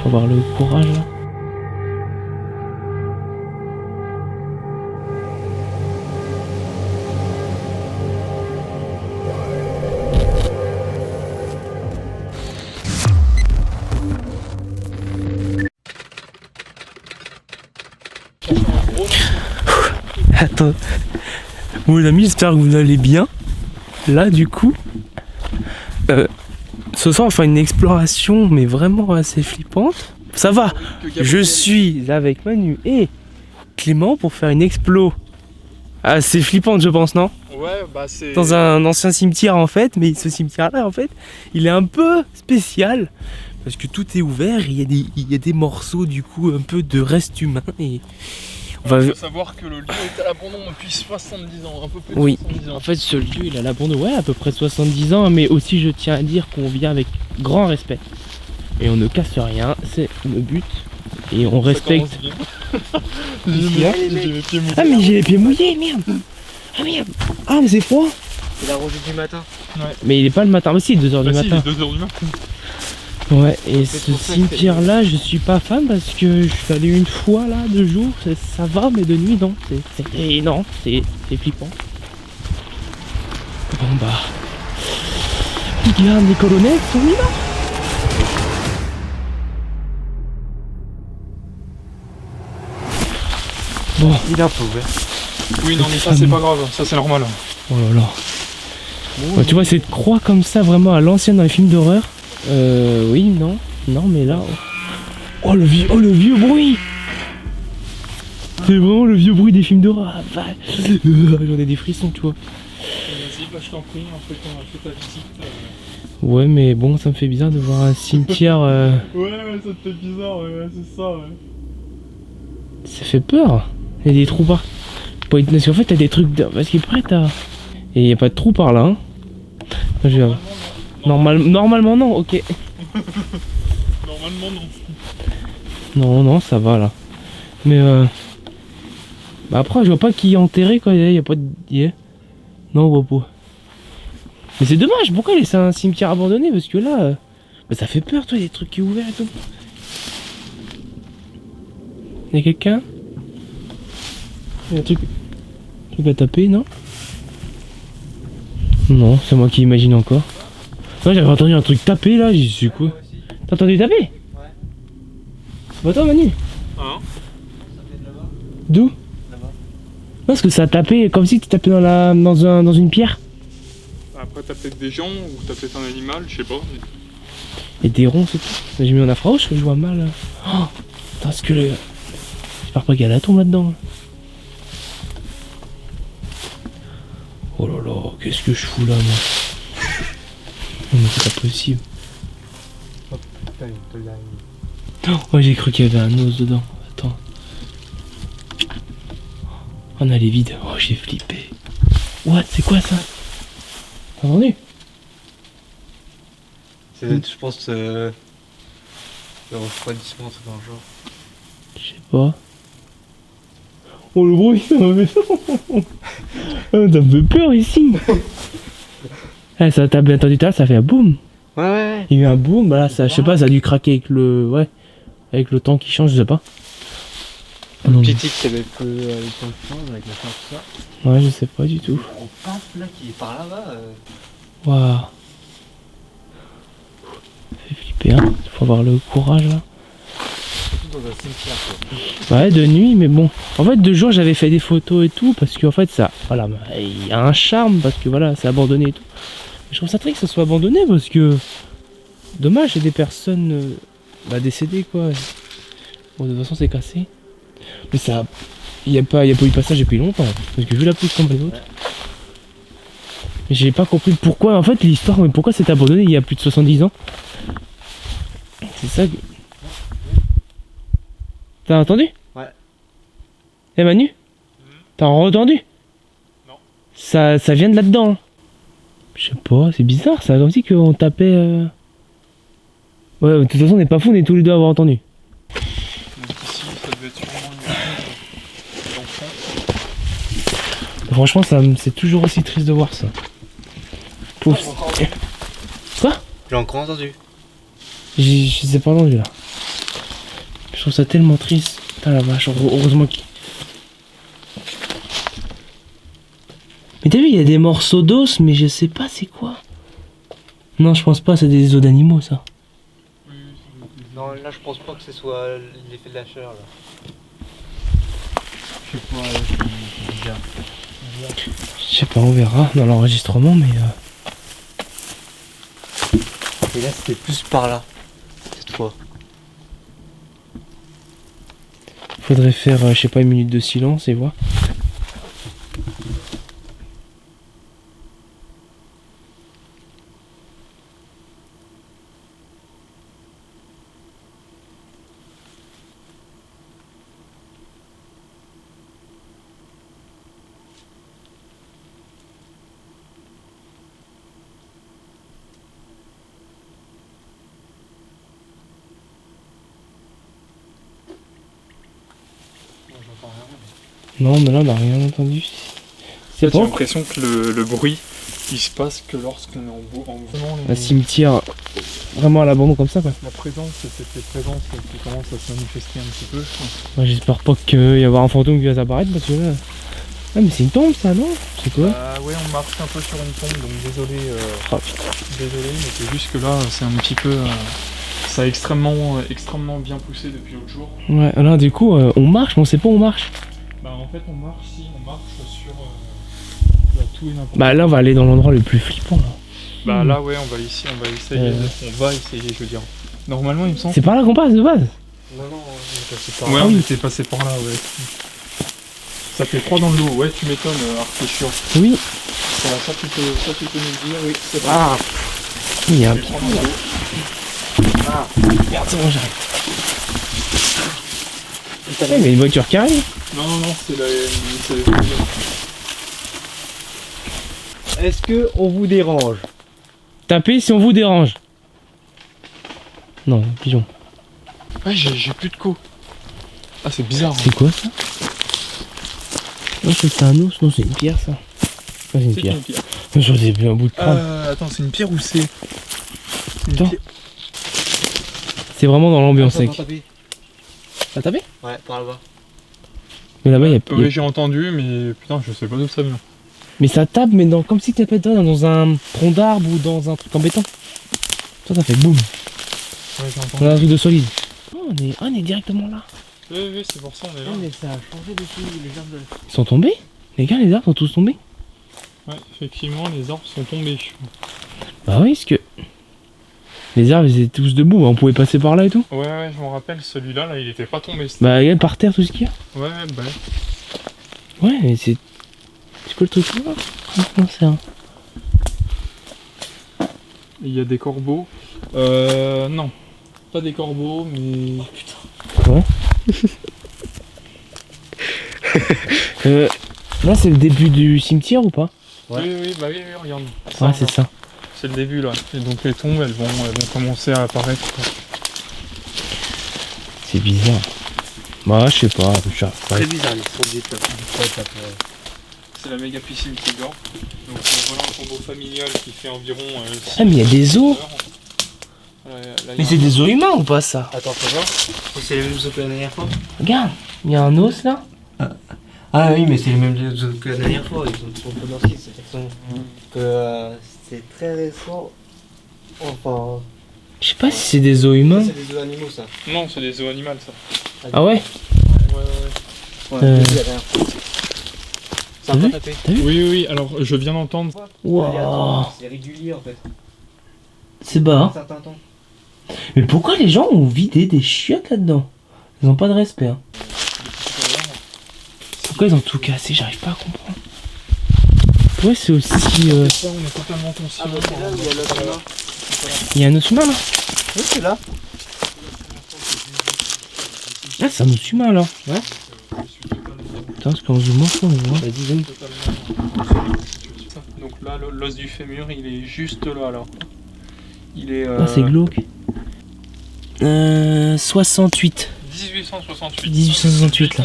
Faut avoir le courage là. Attends, bon les amis, j'espère que vous allez bien. Là du coup, ce soir on va faire une exploration mais vraiment assez flippante. Ça va, je suis là avec Manu et Clément pour faire une explo assez flippante je pense, non? Ouais, bah c'est... Dans un ancien cimetière en fait, mais ce cimetière là en fait, il est un peu spécial. Parce que tout est ouvert, il y a des morceaux du coup un peu de restes humains et... Il faut savoir que le lieu est à l'abandon depuis 70 ans, un peu plus de 70 ans. En fait ce lieu il est à l'abandon, ouais, à peu près 70 ans, mais aussi je tiens à dire qu'on vient avec grand respect. Et on ne casse rien, c'est le but. Et on respecte... Ah mais j'ai les pieds mouillés, merde. Ah merde. Ah mais c'est froid. Il a arrosé du matin. Ouais. Mais il est pas le matin aussi, 2h du matin. Si, 2h du matin. Ouais, et ce cimetière là, je suis pas fan parce que je suis allé une fois là, de jour, ça va, mais de nuit non, c'est flippant. Bon bah, regarde les colonnettes, on y va. Bon, il est un peu ouvert. Oui, non, mais ça c'est pas grave, ça c'est normal. Oh là là. Ouais, tu vois, cette croix comme ça, vraiment à l'ancienne dans les films d'horreur. Oui, non, mais là... Oh le vieux bruit. C'est vraiment le vieux bruit des films d'horreur. J'en ai des frissons, tu vois. Vas-y, bah je t'en prie, fais ta visite. Ouais, mais bon, ça me fait bizarre de voir un cimetière... Ouais, ça te fait bizarre, ouais, c'est ça, ouais. Ça fait peur. Il y a des trous par... Parce qu'en fait, t'as des trucs... Parce qu'il prête à... Et il n'y a pas de trous par là, hein. Normalement non, ok. Normalement non. Non, ça va là. Mais bah après je vois pas qui est enterré quoi, il y a pas de... Non, on voit pas. Mais c'est dommage, pourquoi laisser un cimetière abandonné? Parce que là, bah, ça fait peur, toi, il y a des trucs qui sont ouverts et tout. Y'a quelqu'un? Y'a un truc à taper, non? Non, c'est moi qui imagine encore. Non, j'avais entendu un truc taper là, j'ai su quoi. T'as entendu taper? Ouais. Bah toi Manu? Hein? D'où? Là-bas. Non, parce que ça a tapé comme si tu tapais dans une pierre. Après t'as peut-être des gens ou t'as peut-être un animal, je sais pas. Et des ronds c'est tout. J'ai mis en infrarouge que je vois mal. Oh, parce que le... J'espère pas qu'il y a la tombe là-dedans. Oh là là, qu'est-ce que je fous là moi? Non mais c'est pas possible. Oh putain, il te l'a mis. Oh, j'ai cru qu'il y avait un os dedans. Attends. On a les vides. Oh, j'ai flippé. What? C'est quoi ça? T'as entendu? C'est, je pense, le refroidissement, c'est dans le genre. Je sais pas. Oh le bruit, ça m'a fait... Ça me fait peur ici. Eh, ça t'a bien entendu tout à l'heure, ça fait un boum. Ouais. Il y a eu un boom, bah là, ça, je sais pas, ça a dû craquer avec le... Ouais. Avec le temps qui change, je sais pas. Le petit tic, c'est avec le temps qui change, avec la fin, tout ça. Ouais, je sais pas du tout. On passe là, qui est par là-bas. Waouh. Ça fait flipper, hein. Faut avoir le courage, là. Surtout dans un cimetière, quoi. Ouais, de nuit, mais bon. En fait, de jour, j'avais fait des photos et tout, parce qu'en fait, ça... Voilà, il y a un charme, parce que voilà, c'est abandonné et tout. Mais je trouve ça triste que ça soit abandonné, parce que... Dommage, il y a des personnes décédées, quoi. Bon, de toute façon, c'est cassé. Mais ça... Il n'y a pas eu de passage depuis longtemps, parce que vu la pousse comme les autres. Mais j'ai pas compris pourquoi, en fait, l'histoire, mais pourquoi c'est abandonné il y a plus de 70 ans. C'est ça que... T'as entendu? Ouais. Eh Manu? T'as entendu? Non. Ça vient de là-dedans. Hein. Je sais pas, c'est bizarre, ça, comme si qu'on tapait... Ouais, de toute façon, on n'est pas fous, on est tous les deux à avoir entendu. Donc ici, ça devait être sûrement une d'enfant. Franchement, c'est toujours aussi triste de voir ça. Pouf. Quoi? J'ai encore entendu. Je sais pas entendu là. trouve ça tellement triste. Putain la vache, heureusement qu'il... Mais t'as vu, il y a des morceaux d'os, mais je sais pas c'est quoi. Non, je pense pas, c'est des os d'animaux ça. Non, là je pense pas que ce soit l'effet de la chaleur là. Je sais pas, c'est bizarre. Je sais pas, on verra dans l'enregistrement, mais... Et là c'était plus par là, cette fois. Faudrait faire, je sais pas, 1 minute de silence et voir. Non, mais là on n'a rien entendu. C'est J'ai pas l'impression que le bruit il se passe que lorsqu'on est en mouvement. un cimetière vraiment à l'abandon comme ça quoi. La présence, c'est cette présence qui commence à se manifester un petit peu. Moi j'espère pas qu'il va y avoir un fantôme qui va s'apparaître parce que là... Ah mais c'est une tombe ça non? C'est quoi? Ouais, on marche un peu sur une tombe, donc désolé. Oh, putain. Désolé, mais c'est juste que là c'est un petit peu... ça a extrêmement bien poussé depuis l'autre jour. Ouais, là du coup on marche mais on sait pas où on marche. Bah en fait on marche sur tout et n'importe quoi. Bah là on va aller dans l'endroit le plus flippant là. Bah là ouais on va essayer, je veux dire. Normalement il me semble. C'est par là qu'on passe de base? Non, non, on est passé par Ouais là. on était passé par là ouais. Ça fait froid dans le dos, ouais tu m'étonnes Artéchior. Oui. Ça tu peux nous le dire, oui c'est vrai. Ah il y a un Ça fait petit... froid dans le dos. Ah merde c'est bon j'arrive. Eh mais une voiture qui arrive. Non, c'est Est-ce que on vous dérange? Tapez si on vous dérange. Non, pigeon. Ouais, j'ai plus de co. Ah, c'est bizarre. C'est quoi ça? Non, c'est un os, non, c'est une pierre ça. Ah, c'est une pierre. J'en ai vu un bout de crâne. Attends, c'est une pierre ou c'est. Attends. C'est vraiment dans l'ambiance, Attends, mec. taper. T'as tapé? Ouais, par là-bas. Mais là-bas, il y a. Oui, j'ai entendu, mais putain, je sais pas d'où ça vient. Mais ça tape, mais dans... comme si t'étais dans un tronc d'arbre ou dans un truc en béton. Ça fait boum. Ouais, j'ai entendu. Dans un truc de solide. Oh, on est directement là. Oui, c'est pour ça, on est là. mais ça a changé depuis les arbres. Ils sont tombés? Les gars, les arbres sont tous tombés? Ouais, effectivement, les arbres sont tombés. Bah oui, parce que. Les arbres, ils étaient tous debout, on pouvait passer par là et tout. Ouais, je m'en rappelle, celui-là, là, il était pas tombé. Bah, regarde par terre tout ce qu'il y a. Ouais, bah. Ouais, mais c'est. C'est quoi le truc là? Non, c'est un. Il y a des corbeaux. Non. Pas des corbeaux, mais. Putain. Ouais. Là, c'est le début du cimetière ou pas? Ouais. Oui, regarde. Ouais, c'est ça. C'est le début là. Et donc les tombes, elles vont commencer à apparaître. C'est bizarre. Bah, je sais pas. C'est bizarre, ils sont obligés de taper. C'est la méga piscine qui dort. Donc voilà un tombeau familial qui fait environ. Ah, mais il y a des os. Là, Mais c'est des os humains ou pas ça? Attends, faut voir. C'est les mêmes os que la dernière fois. Regarde, il y a un os là. Ah oui, mais c'est les mêmes os que la dernière fois. Ils sont pas dans cette façon. Que c'est très récent. Enfin. Je sais pas si c'est des os humains. C'est des os animaux ça. Non, c'est des os animales ça. Ah ouais? Ouais, Euh. j'ai la dernière fois. Ça T'as a vu? pas tapé. Oui, alors je viens d'entendre. Waouh. C'est régulier en fait. C'est bas. Un Hein. certain temps. Mais pourquoi les gens ont vidé des chiottes là-dedans? Ils ont pas de respect. Hein. Pourquoi ils ont tout cassé? J'arrive pas à comprendre. Ouais, c'est aussi. Ça, on est totalement conscient. Ah bah c'est là où il y a l'os humain. Il y a un os humain là? Oui, c'est là. Ah, c'est un os humain là. Ouais. Putain, parce qu'en zoomant, ça on voit. Vas-y, zoom. Donc là, l'os du fémur, il est juste là alors. Il est. Ah, c'est glauque. 68. 1868. 1868 là.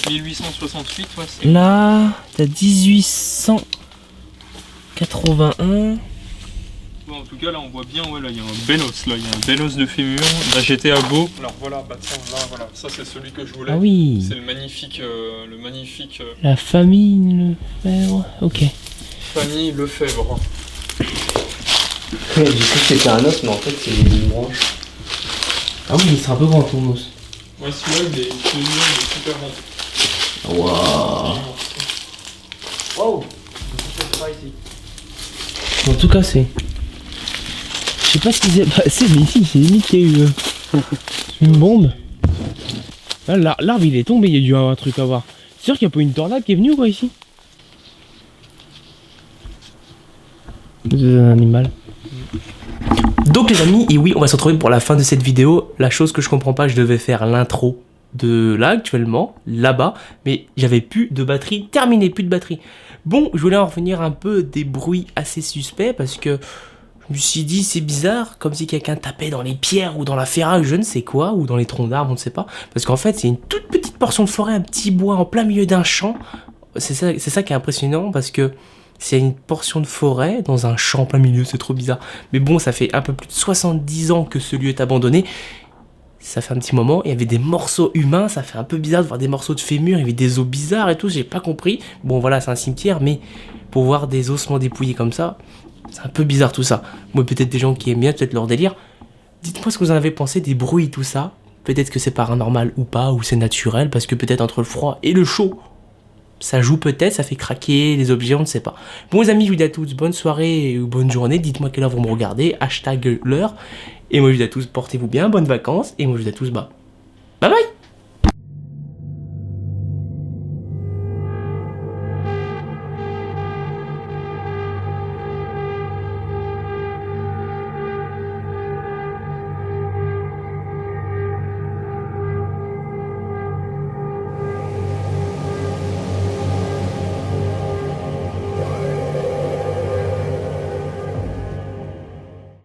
1868, ouais, c'est. Là, t'as 1881. En tout cas, là, on voit bien, ouais, là, il y a un bel os, là, il y a un bel os de fémur. Là, j'étais à Beau. Alors voilà, bah tiens, là, voilà, ça c'est celui que je voulais. Ah oui. C'est le magnifique, La famille Lefebvre. Ok. Fanny Lefebvre. J'ai cru que c'était un os, mais en fait, c'est une branche. Ah oui, il sera un peu grand ton os. Ouais, celui-là, il est super bon. Waouh. Wow. En tout cas, c'est. Je sais pas ce qui s'est passé, mais ici, c'est limite qu'il y a eu une bombe. Là, l'arbre il est tombé, il y a dû avoir un truc à voir. C'est sûr qu'il n'y a pas une tornade qui est venue ou quoi ici? C'est un animal. Donc les amis, et oui, on va se retrouver pour la fin de cette vidéo. La chose que je comprends pas, je devais faire l'intro de là actuellement, là-bas, mais j'avais plus de batterie, terminé, plus de batterie. Bon, je voulais en revenir un peu des bruits assez suspects parce que je me suis dit c'est bizarre, comme si quelqu'un tapait dans les pierres ou dans la ferraille, je ne sais quoi, ou dans les troncs d'arbres, on ne sait pas. Parce qu'en fait, c'est une toute petite portion de forêt, un petit bois en plein milieu d'un champ. C'est ça qui est impressionnant parce que c'est une portion de forêt dans un champ en plein milieu, c'est trop bizarre. Mais bon, ça fait un peu plus de 70 ans que ce lieu est abandonné. Ça fait un petit moment, il y avait des morceaux humains, ça fait un peu bizarre de voir des morceaux de fémur, il y avait des os bizarres et tout, j'ai pas compris. Bon voilà, c'est un cimetière, mais pour voir des ossements dépouillés comme ça, c'est un peu bizarre tout ça. Moi, peut-être des gens qui aiment bien, peut-être leur délire. Dites-moi ce que vous en avez pensé des bruits, tout ça. Peut-être que c'est paranormal ou pas, ou c'est naturel, parce que peut-être entre le froid et le chaud, ça joue peut-être, ça fait craquer les objets, on ne sait pas. Bon les amis, je vous dis à tous bonne soirée ou bonne journée, dites-moi quelle heure vous me regardez, hashtag l'heure. Et moi je vous dis à tous, portez-vous bien, bonnes vacances, et moi je vous dis à tous, bye bye.